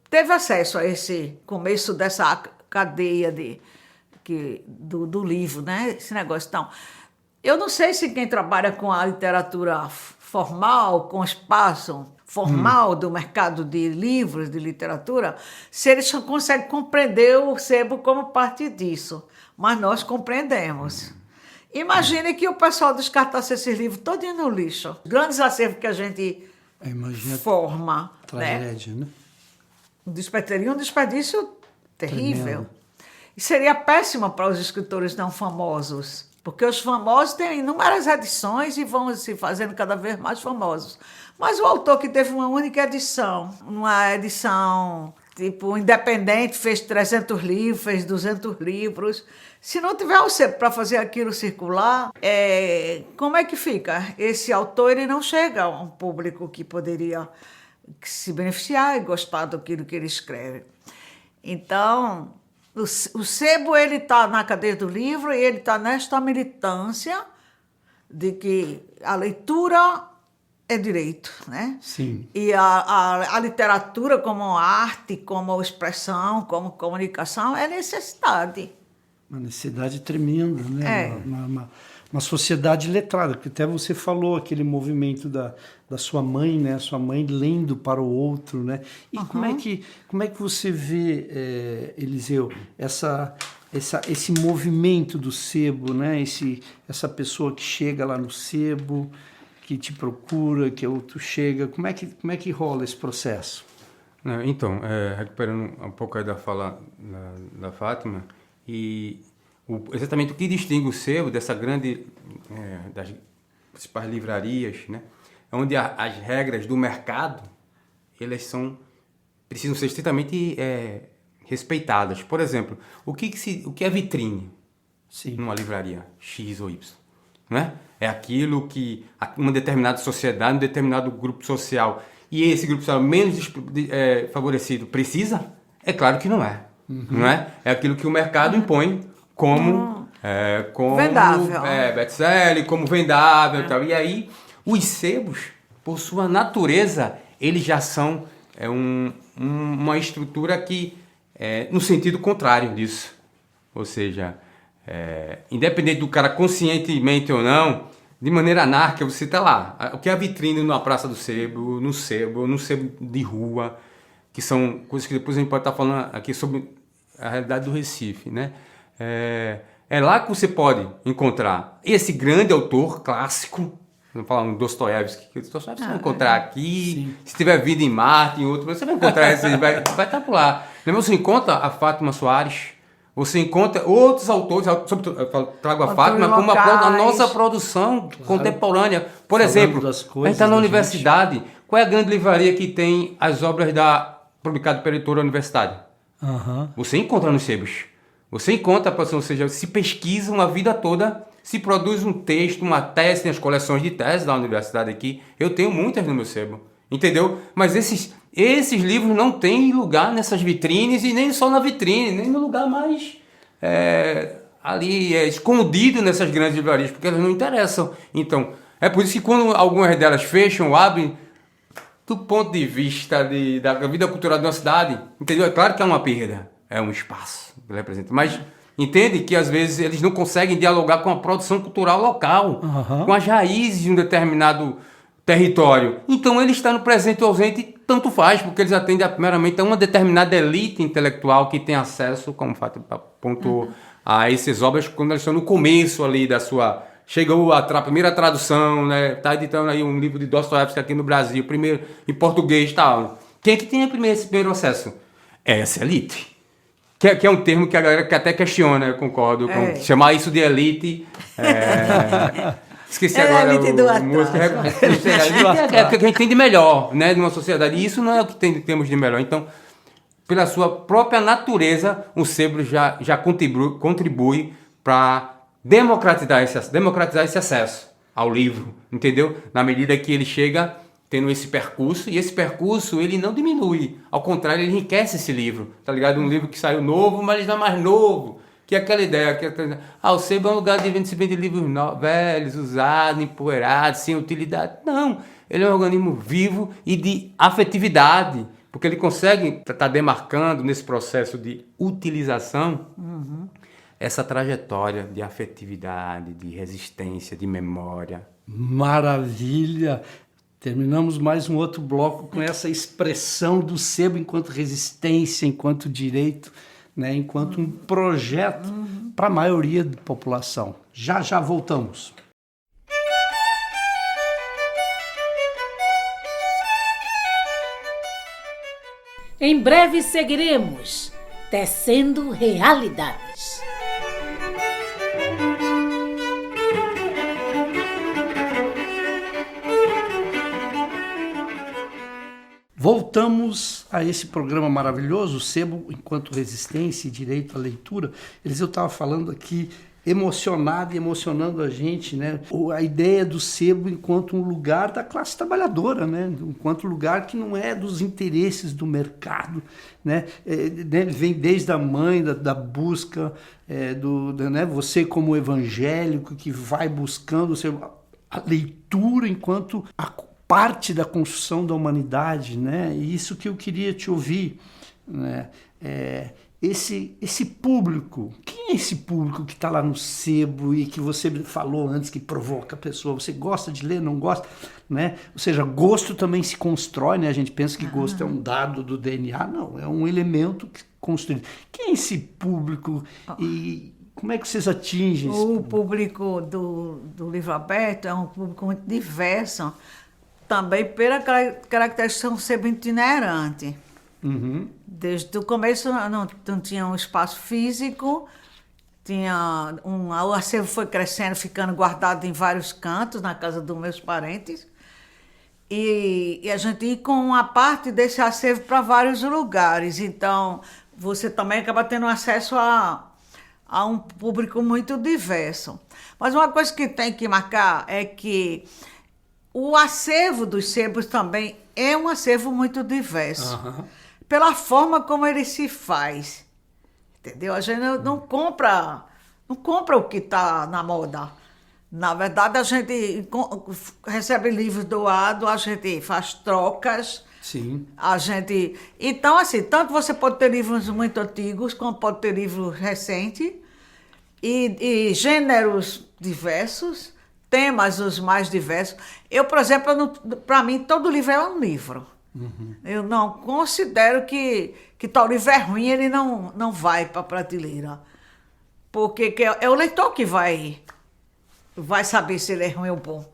teve acesso a esse começo dessa cadeia do livro, né? Esse negócio. Então, eu não sei se quem trabalha com a literatura formal, com espaço formal do mercado de livros, de literatura, se eles conseguem compreender o sebo como parte disso. Mas nós compreendemos. Imagine que o pessoal descartasse esses livros todos no lixo. Grandes acervos que a gente forma. Tragédia, né? Seria um desperdício terrível. Tremendo. E seria péssimo para os escritores não famosos, porque os famosos têm inúmeras edições e vão se fazendo cada vez mais famosos. Mas o autor que teve uma única edição, uma edição tipo independente, fez 300 livros, fez 200 livros. Se não tiver o sebo para fazer aquilo circular, como é que fica? Esse autor ele não chega a um público que poderia se beneficiar e gostar daquilo que ele escreve. Então, o sebo está na cadeia do livro e ele está nesta militância de que a leitura é direito, né? Sim. E a literatura como arte, como expressão, como comunicação é necessidade. Uma necessidade tremenda, né? Uma sociedade letrada, porque até você falou aquele movimento da sua mãe, né? Sua mãe lendo para o outro, né? E como é que você vê, Eliseu, esse movimento do sebo, né? Essa pessoa que chega lá no sebo, que te procura, que outro chega, como é que rola esse processo? Então, recuperando um pouco aí da fala da Fátima, e exatamente o que distingue o sebo dessa grande, das principais livrarias, né? Onde as regras do mercado, elas precisam ser estritamente respeitadas. Por exemplo, o que é vitrine? Sim. Numa livraria X ou Y? Né? É aquilo que uma determinada sociedade, um determinado grupo social, e esse grupo social menos favorecido precisa? É claro que não é. Não é? É aquilo que o mercado impõe como vendável. Best-seller, como vendável e tal. E aí, os sebos, por sua natureza, eles já são uma estrutura que no sentido contrário disso. Ou seja, independente do cara conscientemente ou não, de maneira anárquica, você está lá. O que é a vitrine na Praça do Sebo, no sebo de rua, que são coisas que depois a gente pode estar falando aqui sobre a realidade do Recife, né? É lá que você pode encontrar esse grande autor clássico, vamos falar um Dostoiévski, que você vai encontrar aqui, se tiver Vida em Marte, em outro, você vai encontrar esse, vai estar por lá. Você encontra a Fátima Soares, você encontra outros autores, eu trago a Fátima como a nossa produção contemporânea. Por exemplo, a gente está na universidade, qual é a grande livraria que tem as obras publicadas pela editora Universidade? Você encontra nos sebos. Você encontra, ou seja, se pesquisa uma vida toda, se produz um texto, uma tese, tem as coleções de teses da universidade aqui. Eu tenho muitas no meu sebo, entendeu? Mas esses livros não têm lugar nessas vitrines e nem só na vitrine, nem no lugar mais ali escondido nessas grandes livrarias, porque elas não interessam. Então, é por isso que quando algumas delas fecham, abrem, do ponto de vista da vida cultural de uma cidade, entendeu? É claro que é uma perda, é um espaço que representa, mas entende que às vezes eles não conseguem dialogar com a produção cultural local, com as raízes de um determinado território. Então ele está no presente ou ausente, tanto faz, porque eles atendem primeiramente a uma determinada elite intelectual que tem acesso, como o Fátima pontuou, a essas obras quando elas estão no começo ali da sua... Chegou a primeira tradução, né? Está editando aí um livro de Dostoiévski aqui no Brasil, primeiro em português e tal. Quem é que tem esse primeiro acesso? É essa elite. Que é um termo que a galera até questiona, eu concordo. Chamar isso de elite Esqueci Ela agora é 22 o músico. atrás. É o que a gente tem de melhor, né, numa sociedade. E isso não é o que temos de melhor. Então, pela sua própria natureza, o sebo já contribui para democratizar esse acesso ao livro, entendeu? Na medida que ele chega tendo esse percurso, e esse percurso ele não diminui, ao contrário, ele enriquece esse livro, tá ligado? Um livro que saiu novo, mas ele não é mais novo, que é aquela ideia, o sebo é um lugar de se vender livros velhos, usados, empoeirados, sem utilidade. Não, ele é um organismo vivo e de afetividade, porque ele consegue estar demarcando nesse processo de utilização essa trajetória de afetividade, de resistência, de memória. Maravilha! Terminamos mais um outro bloco com essa expressão do sebo enquanto resistência, enquanto direito, né, enquanto um projeto para a maioria da população. Já voltamos. Em breve seguiremos tecendo realidades. Voltamos a esse programa maravilhoso, Sebo enquanto resistência e direito à leitura. Eliseu estava falando aqui, emocionado e emocionando a gente, né? A ideia do sebo enquanto um lugar da classe trabalhadora, né? Enquanto lugar que não é dos interesses do mercado, né? Vem desde a mãe da busca, né? Você como evangélico que vai buscando a leitura enquanto parte da construção da humanidade, né? E isso que eu queria te ouvir, né? Esse público, quem é esse público que está lá no sebo e que você falou antes que provoca a pessoa? Você gosta de ler, não gosta, né? Ou seja, gosto também se constrói, né? A gente pensa que gosto é um dado do DNA, não, é um elemento construído. Quem é esse público e como é que vocês atingem esse público? O público do livro aberto é um público muito diverso, também pela característica de um sebo itinerante. Desde o começo não tinha um espaço físico, o acervo foi crescendo, ficando guardado em vários cantos, na casa dos meus parentes, e a gente ia com uma parte desse acervo para vários lugares, então você também acaba tendo acesso a um público muito diverso. Mas uma coisa que tem que marcar é que o acervo dos sebos também é um acervo muito diverso. Pela forma como ele se faz, entendeu? A gente não compra o que está na moda. Na verdade, a gente recebe livros doados, a gente faz trocas. Sim. Então, assim, tanto você pode ter livros muito antigos, como pode ter livros recentes, e gêneros diversos, temas os mais diversos. Eu, por exemplo, para mim, todo livro é um livro. Eu não considero que tal livro é ruim, ele não vai para a prateleira. Porque é o leitor que vai saber se ele é ruim ou bom.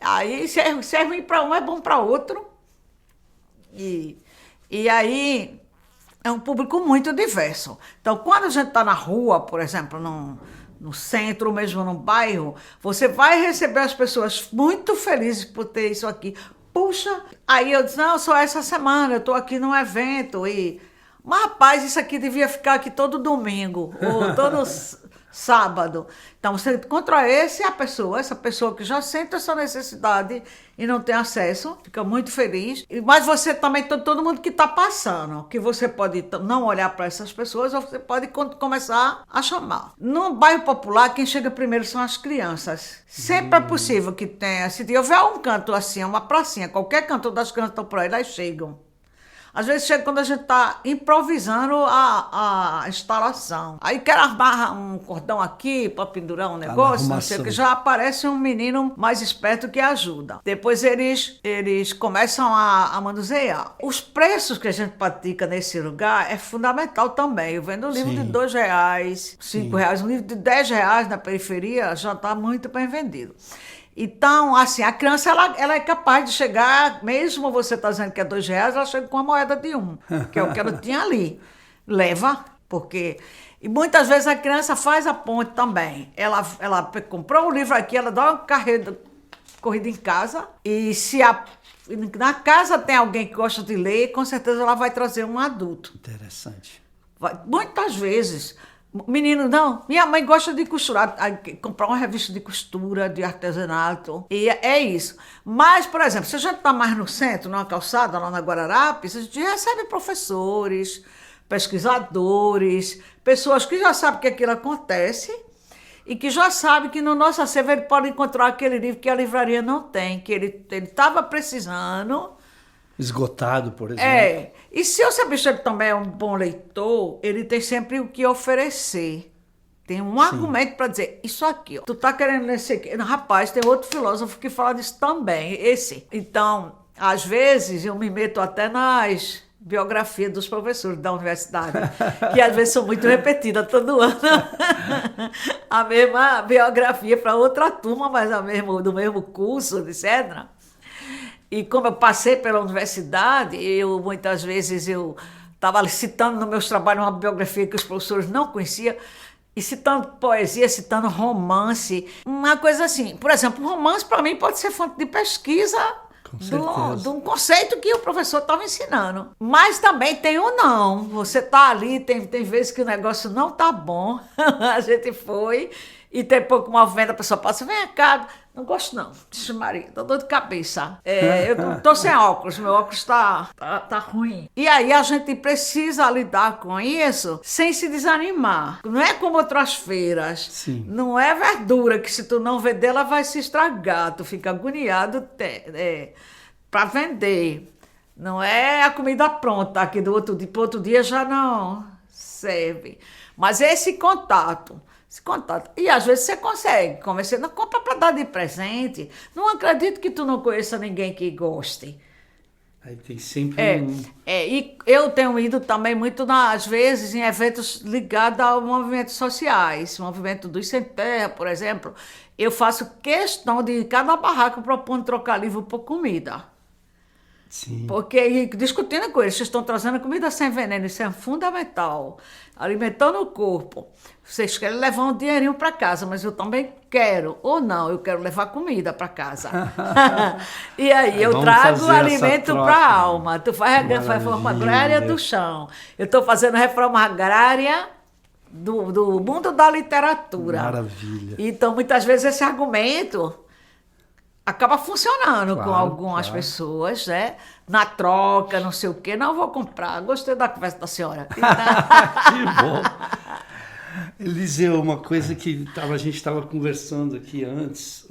Aí, se é ruim para um, é bom para outro. E aí, é um público muito diverso. Então, quando a gente está na rua, por exemplo, no centro, ou mesmo no bairro, você vai receber as pessoas muito felizes por ter isso aqui. Puxa, aí eu disse, não, só essa semana, eu estou aqui num evento, mas rapaz, isso aqui devia ficar aqui todo domingo, ou todo sábado. Então você encontra essa pessoa que já sente essa necessidade e não tem acesso, fica muito feliz. Mas você também tem todo mundo que está passando, que você pode não olhar para essas pessoas, ou você pode começar a chamar. No bairro popular, quem chega primeiro são as crianças. Sempre é possível que tenha, se houver um canto assim, uma pracinha, qualquer canto das crianças estão por aí, elas chegam. Às vezes chega quando a gente está improvisando a instalação. Aí quer armar um cordão aqui para pendurar um negócio, não sei o que, já aparece um menino mais esperto que ajuda. Depois eles começam a manusear. Os preços que a gente pratica nesse lugar é fundamental também. Eu vendo um livro de R$2, R$5, um livro de R$10 na periferia já está muito bem vendido. Então, assim, a criança, ela é capaz de chegar, mesmo você está dizendo que é R$2, ela chega com uma moeda de 1, que é o que ela tinha ali. Leva, porque E muitas vezes a criança faz a ponte também. Ela comprou um livro aqui, ela dá uma corrida em casa, e se na casa tem alguém que gosta de ler, com certeza ela vai trazer um adulto. Interessante. Muitas vezes, menino, não, minha mãe gosta de costurar, comprar uma revista de costura, de artesanato, e é isso. Mas, por exemplo, se a gente está mais no centro, numa calçada, lá na Guararapes, a gente recebe professores, pesquisadores, pessoas que já sabem que aquilo acontece e que já sabem que no nosso acervo ele pode encontrar aquele livro que a livraria não tem, que ele estava precisando. Esgotado, por exemplo. E se o seu bicho também é um bom leitor, ele tem sempre o que oferecer. Tem um argumento para dizer, isso aqui, ó, tu tá querendo ler esse aqui. Rapaz, tem outro filósofo que fala disso também, esse. Então, às vezes, eu me meto até nas biografias dos professores da universidade, que às vezes são muito repetidas todo ano. A mesma biografia para outra turma, mas do mesmo curso, etc. E como eu passei pela universidade, muitas vezes eu estava citando nos meus trabalhos uma biografia que os professores não conheciam, e citando poesia, citando romance, uma coisa assim. Por exemplo, romance para mim pode ser fonte de pesquisa de um conceito que o professor estava ensinando. Mas também tem o não. Você está ali, tem vezes que o negócio não está bom, a gente foi, e tem pouco movimento, a pessoa passa, vem cá, não gosto não, Vixe Maria, tô dor de cabeça. Eu tô sem óculos, meu óculos tá ruim. E aí a gente precisa lidar com isso sem se desanimar. Não é como outras feiras. Sim. Não é verdura que se tu não vender, ela vai se estragar. Tu fica agoniado para vender. Não é a comida pronta, que do outro dia já não serve. Mas esse contato. E às vezes você consegue convencer, não compra para dar de presente. Não acredito que tu não conheça ninguém que goste. Aí tem sempre E eu tenho ido também muito, às vezes, em eventos ligados a movimentos sociais. Movimento dos Sem Terra, por exemplo. Eu faço questão de, em cada barraca, propondo trocar livro por comida. Sim. Porque, discutindo com eles, vocês estão trazendo comida sem veneno, isso é fundamental. Alimentando o corpo. Vocês querem levar um dinheirinho para casa, mas eu também quero. Ou não, eu quero levar comida para casa. E aí eu trago alimento para a alma. Tu faz a reforma agrária do chão. Eu estou fazendo reforma agrária do mundo da literatura. Maravilha. Então, muitas vezes, esse argumento acaba funcionando com algumas pessoas, né? Na troca, não sei o quê. Não vou comprar. Gostei da conversa da senhora. Que bom. Eliseu, uma coisa que a gente estava conversando aqui antes,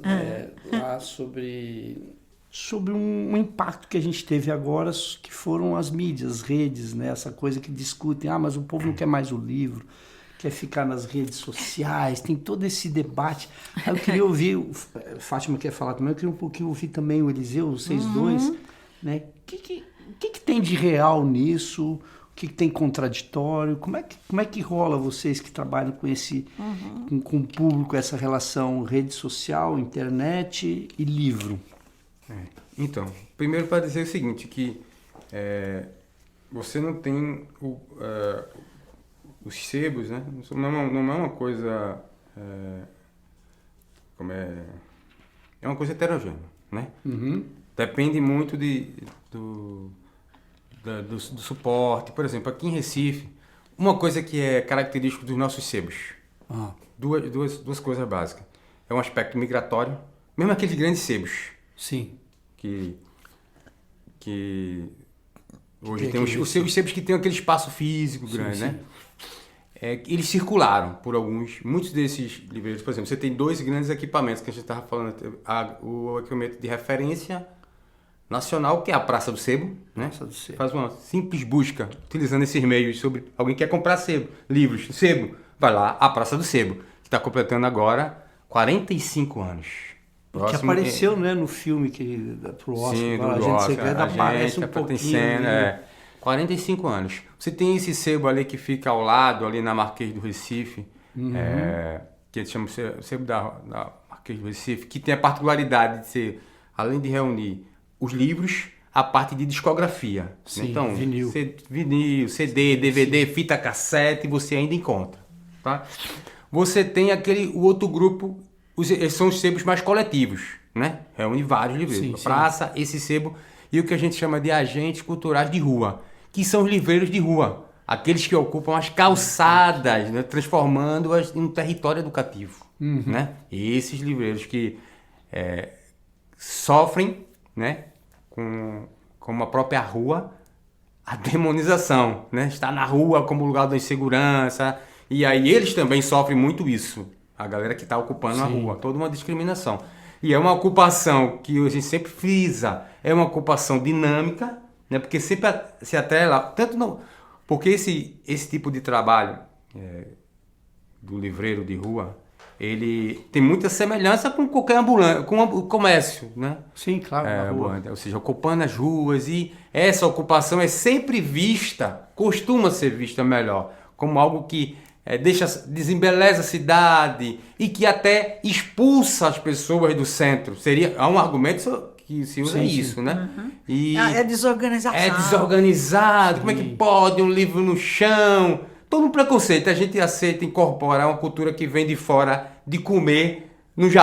lá sobre um impacto que a gente teve agora, que foram as mídias, as redes, né? Essa coisa que discutem, mas o povo não quer mais o livro, quer ficar nas redes sociais, tem todo esse debate. Aí eu queria ouvir, Fátima quer falar também, eu queria um pouquinho ouvir também o Eliseu, vocês dois, né? O que tem de real nisso? O que tem contraditório? Como é que rola vocês que trabalham com com o público, essa relação rede social, internet e livro? Então, primeiro para dizer o seguinte, que você não tem os sebos, né? Não é uma coisa... É uma coisa heterogênea, né? Uhum. Depende muito do suporte. Por exemplo, aqui em Recife, uma coisa que é característica dos nossos sebos, duas coisas básicas. É um aspecto migratório, mesmo aqueles grandes sebos. Sim. Que hoje tem os sebos que tem aquele espaço físico grande, sim. Né? Eles circularam por muitos desses livreiros. Por exemplo, você tem dois grandes equipamentos que a gente estava falando. O equipamento de referência nacional, que é a Praça do Sebo, né? Faz uma simples busca, utilizando esses meios, sobre alguém que quer comprar livros, sebo, vai lá, a Praça do Sebo, que está completando agora 45 anos. Que apareceu, né, no filme pro Oscar. Sim, do Agente Oscar, Secreta, aparece um pouquinho. 45 anos. Você tem esse sebo ali que fica ao lado, ali na Marquês do Recife, que eles chamam de sebo da Marquês do Recife, que tem a particularidade de ser, além de reunir os livros, a parte de discografia. Sim, então, vinil, CD, DVD, fita cassete, você ainda encontra. tá? Você tem o outro grupo, esses são os sebos mais coletivos, né? Reúne vários livreiros. Praça, esse sebo e o que a gente chama de agentes culturais de rua, que são os livreiros de rua, aqueles que ocupam as calçadas, né? Transformando-as em um território educativo, né? E esses livreiros que sofrem, né? Com a própria rua, a demonização, né? Está na rua como lugar da insegurança, e aí eles também sofrem muito isso, a galera que está ocupando a rua, toda uma discriminação. E é uma ocupação que a gente sempre frisa, é uma ocupação dinâmica, né? Porque sempre se atrela, tanto não, porque esse tipo de trabalho do livreiro de rua, ele tem muita semelhança com qualquer ambulante, com o comércio, né? Sim, claro. Ou seja, ocupando as ruas, e essa ocupação é sempre vista, costuma ser vista melhor, como algo que desembeleza a cidade e que até expulsa as pessoas do centro. Há um argumento que se usa isso, né? E é desorganização. É desorganizado, como é que pode um livro no chão? Todo um preconceito, a gente aceita incorporar uma cultura que vem de fora, de comer nos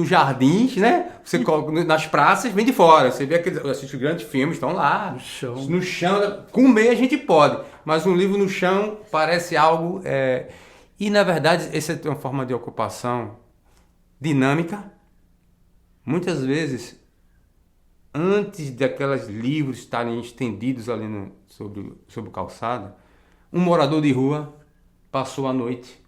jardins, né? Você coloca nas praças, vem de fora. Você vê assiste grandes filmes, estão lá. No chão. Comer a gente pode, mas um livro no chão parece algo... E, na verdade, essa é uma forma de ocupação dinâmica. Muitas vezes, antes daqueles livros estarem estendidos ali sobre o calçado, um morador de rua passou a noite,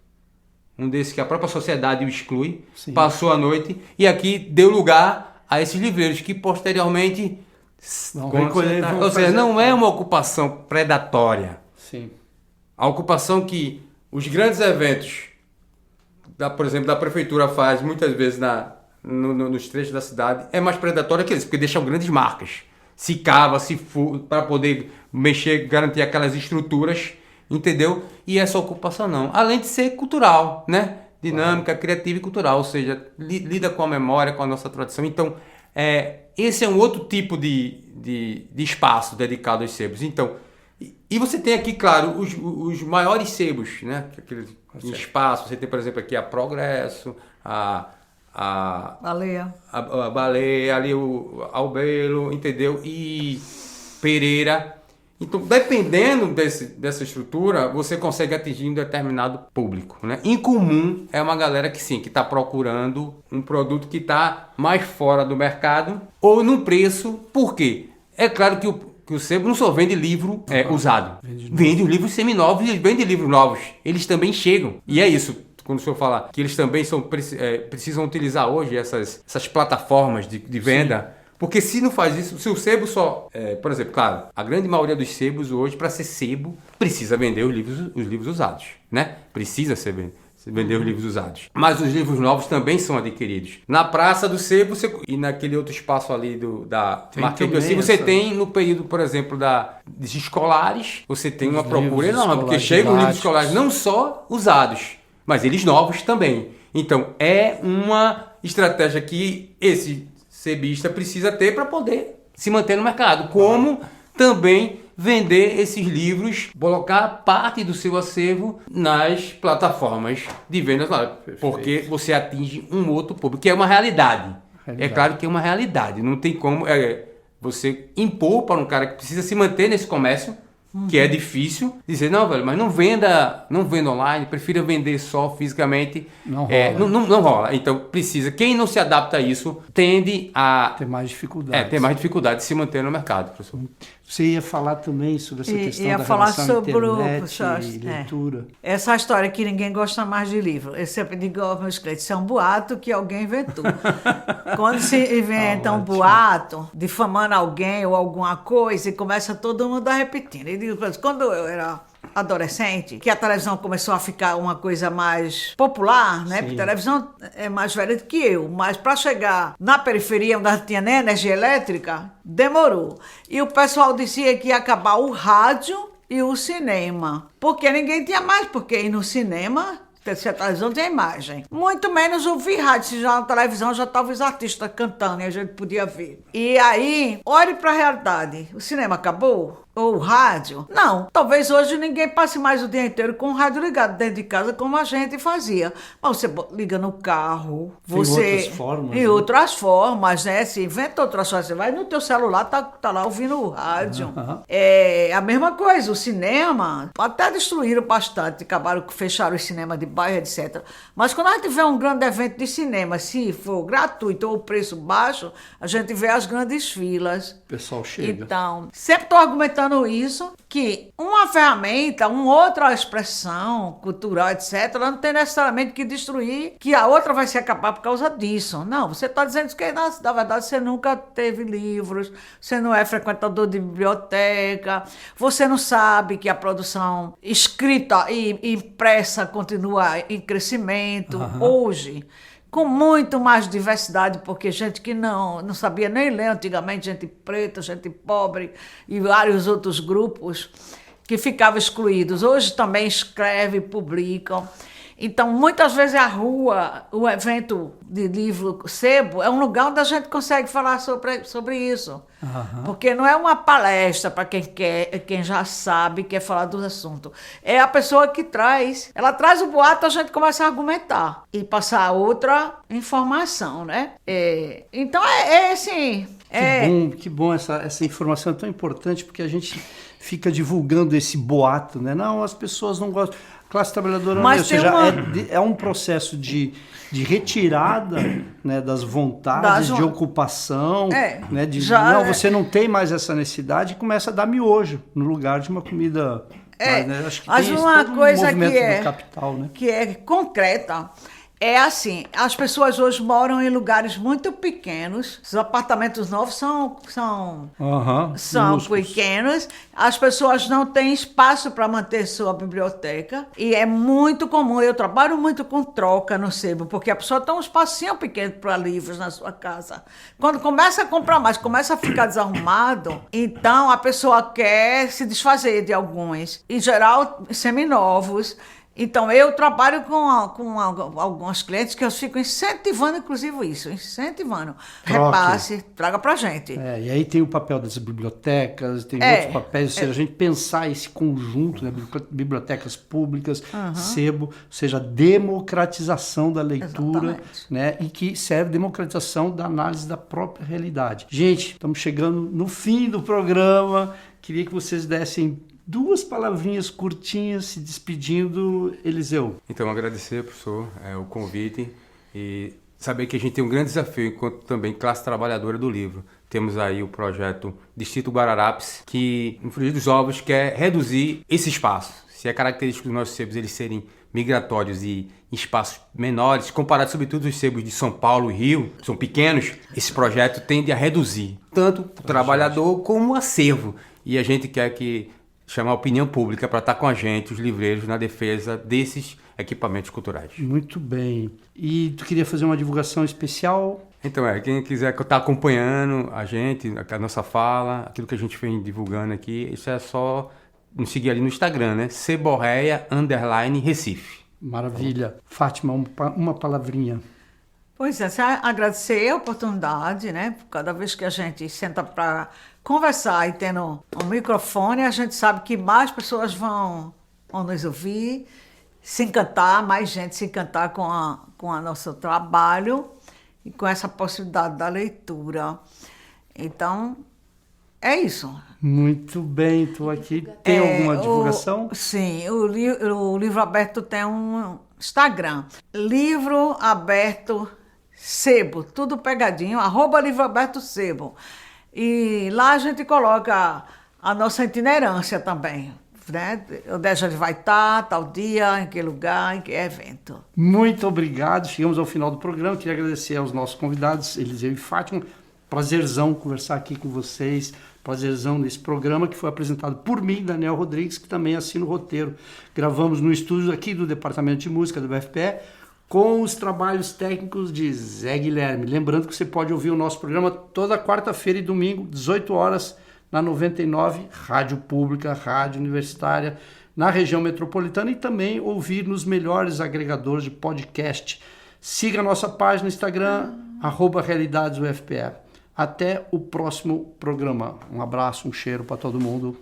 um desses que a própria sociedade o exclui, passou a noite, e aqui deu lugar a esses livreiros que posteriormente ou seja, não é uma ocupação predatória. Sim. A ocupação que os grandes eventos, por exemplo, da prefeitura faz muitas vezes nos trechos da cidade, é mais predatória que eles, porque deixam grandes marcas. Se cava, para poder mexer, garantir aquelas estruturas, entendeu? E essa ocupação não. Além de ser cultural, né? Dinâmica, criativa e cultural, ou seja, lida com a memória, com a nossa tradição. Então, esse é um outro tipo de espaço dedicado aos sebos. Então, e você tem aqui, claro, os maiores sebos, né? Aquele espaço. Você tem, por exemplo, aqui a Progresso, a Baleia. A Baleia, ali o Albelo, entendeu? E Pereira. Então, dependendo dessa estrutura, você consegue atingir um determinado público, né? Em comum, é uma galera que está procurando um produto que está mais fora do mercado ou num preço. Por quê? É claro que o sebo não só vende livro usado. Vende os livros seminovos e vende livros novos. Eles também chegam. E é isso. Quando o senhor fala que eles também precisam utilizar hoje essas plataformas de venda, porque se não faz isso, se o sebo só... por exemplo, claro, a grande maioria dos sebos hoje, para ser sebo, precisa vender os livros usados, né? Precisa vender os livros usados. Mas os livros novos também são adquiridos. Na Praça do Sebo e naquele outro espaço ali da Marquês assim, você tem no período, por exemplo, dos escolares, você tem uma procura enorme, porque chegam livros escolares não só usados, mas eles novos também. Então, é uma estratégia que esse sebista precisa ter para poder se manter no mercado. Como também vender esses livros, colocar parte do seu acervo nas plataformas de vendas lá. Porque você atinge um outro público, que é uma realidade. É claro que é uma realidade. Não tem como você impor para um cara que precisa se manter nesse comércio, que é difícil, dizer, não, velho, mas não venda online, prefira vender só fisicamente. Não rola. Não rola. Então, quem não se adapta a isso, tende a... ter mais dificuldade. Ter mais dificuldade de se manter no mercado, professor. Você ia falar também sobre essa questão da falar relação sobre internet e leitura. Essa história que ninguém gosta mais de livro. Eu sempre digo aos meus clientes, isso é um boato que alguém inventou. Quando se inventa um boato, difamando alguém ou alguma coisa, e começa todo mundo a repetindo. Eu digo, quando eu era adolescente, que a televisão começou a ficar uma coisa mais popular, né? Porque a televisão é mais velha do que eu, mas para chegar na periferia, onde tinha nem energia elétrica, demorou. E o pessoal dizia que ia acabar o rádio e o cinema, porque ninguém tinha mais porque ir no cinema Se a televisão tem imagem. Muito menos ouvir rádio. Se já na televisão já estavam os artistas cantando e a gente podia ver. E aí, olhe para a realidade. O cinema acabou? Ou o rádio? Não. Talvez hoje ninguém passe mais o dia inteiro com o rádio ligado dentro de casa como a gente fazia. Mas você liga no carro, você... Tem outras formas. Em outras formas, né? Se inventa outras formas. Você vai no teu celular, tá lá ouvindo o rádio. É a mesma coisa. O cinema, até destruíram bastante, acabaram, fecharam o cinema de bairro, etc. Mas quando a gente vê um grande evento de cinema, se for gratuito ou preço baixo, a gente vê as grandes filas. O pessoal chega. Então, sempre estou argumentando isso, que uma ferramenta, uma outra expressão cultural, etc., não tem necessariamente que destruir, que a outra vai se acabar por causa disso. Não, você está dizendo que, na verdade, você nunca teve livros, você não é frequentador de biblioteca, você não sabe que a produção escrita e impressa continua em crescimento hoje, com muito mais diversidade, porque gente que não sabia nem ler antigamente, gente preta, gente pobre e vários outros grupos que ficavam excluídos. Hoje também escrevem, publicam. Então, muitas vezes a rua, o evento de livro sebo, é um lugar onde a gente consegue falar sobre isso. Porque não é uma palestra para quem já sabe, quer falar do assunto. É a pessoa que traz. Ela traz o boato, a gente começa a argumentar e passar outra informação, né? Então, assim... Que bom essa informação é tão importante, porque a gente fica divulgando esse boato, né? Não, as pessoas não gostam. Classe trabalhadora, ou seja, é um processo de retirada, né, das vontades de ocupação, né, você não tem mais essa necessidade e começa a dar miojo no lugar de uma comida. Né? Acho que mas tem uma coisa do capital, né? que é concreta. É assim, as pessoas hoje moram em lugares muito pequenos, os apartamentos novos são pequenos, as pessoas não têm espaço para manter sua biblioteca e é muito comum, eu trabalho muito com troca no sebo, porque a pessoa tem um espacinho pequeno para livros na sua casa. Quando começa a comprar mais, começa a ficar desarrumado, então a pessoa quer se desfazer de alguns, em geral seminovos. Então, eu trabalho com alguns clientes que eu fico incentivando, inclusive isso, repasse, traga pra gente. E aí tem o papel das bibliotecas, tem outros papéis, ou seja, a gente pensar esse conjunto, né, bibliotecas públicas, sebo, ou seja, democratização da leitura, né, e que serve democratização da análise da própria realidade. Gente, estamos chegando no fim do programa, queria que vocês dessem 2 palavrinhas curtinhas, se despedindo, Eliseu. Então, agradecer, professor, o convite e saber que a gente tem um grande desafio enquanto também classe trabalhadora do livro. Temos aí o projeto Distrito Guararapes, que, no frigir dos ovos, quer reduzir esse espaço. Se é característico dos nossos sebos eles serem migratórios e em espaços menores, comparado sobretudo aos sebos de São Paulo e Rio, que são pequenos, esse projeto tende a reduzir tanto o trabalhador como o acervo. E a gente quer chamar a opinião pública para estar com a gente, os livreiros, na defesa desses equipamentos culturais. Muito bem. E tu queria fazer uma divulgação especial? Então, quem quiser estar acompanhando a gente, a nossa fala, aquilo que a gente vem divulgando aqui, isso é só nos seguir ali no Instagram, né? Ceborreia_Recife. Maravilha. Fátima, uma palavrinha. Pois é, agradecer a oportunidade, né? Cada vez que a gente senta para conversar e tendo um microfone, a gente sabe que mais pessoas vão nos ouvir, se encantar, mais gente se encantar com o nosso trabalho e com essa possibilidade da leitura. Então, é isso. Muito bem, estou aqui. Tem alguma divulgação? Sim, o Livro Aberto tem um Instagram. Livro Aberto Sebo, tudo pegadinho, @Livro Aberto Sebo. E lá a gente coloca a nossa itinerância também, né? Onde a gente vai estar, tal dia, em que lugar, em que evento. Muito obrigado. Chegamos ao final do programa. Queria agradecer aos nossos convidados, Eliseu e Fátima. Prazerzão conversar aqui com vocês. Prazerzão nesse programa que foi apresentado por mim, Daniel Rodrigues, que também assina o roteiro. Gravamos no estúdio aqui do Departamento de Música do UFPE, com os trabalhos técnicos de Zé Guilherme. Lembrando que você pode ouvir o nosso programa toda quarta-feira e domingo, 18 horas, na 99, rádio pública, rádio universitária, na região metropolitana e também ouvir nos melhores agregadores de podcast. Siga a nossa página no Instagram, @RealidadesUFPE. Até o próximo programa. Um abraço, um cheiro para todo mundo.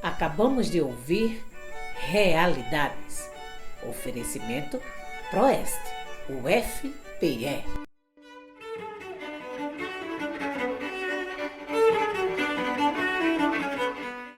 Acabamos de ouvir Realidades. Oferecimento Proeste, UFPE.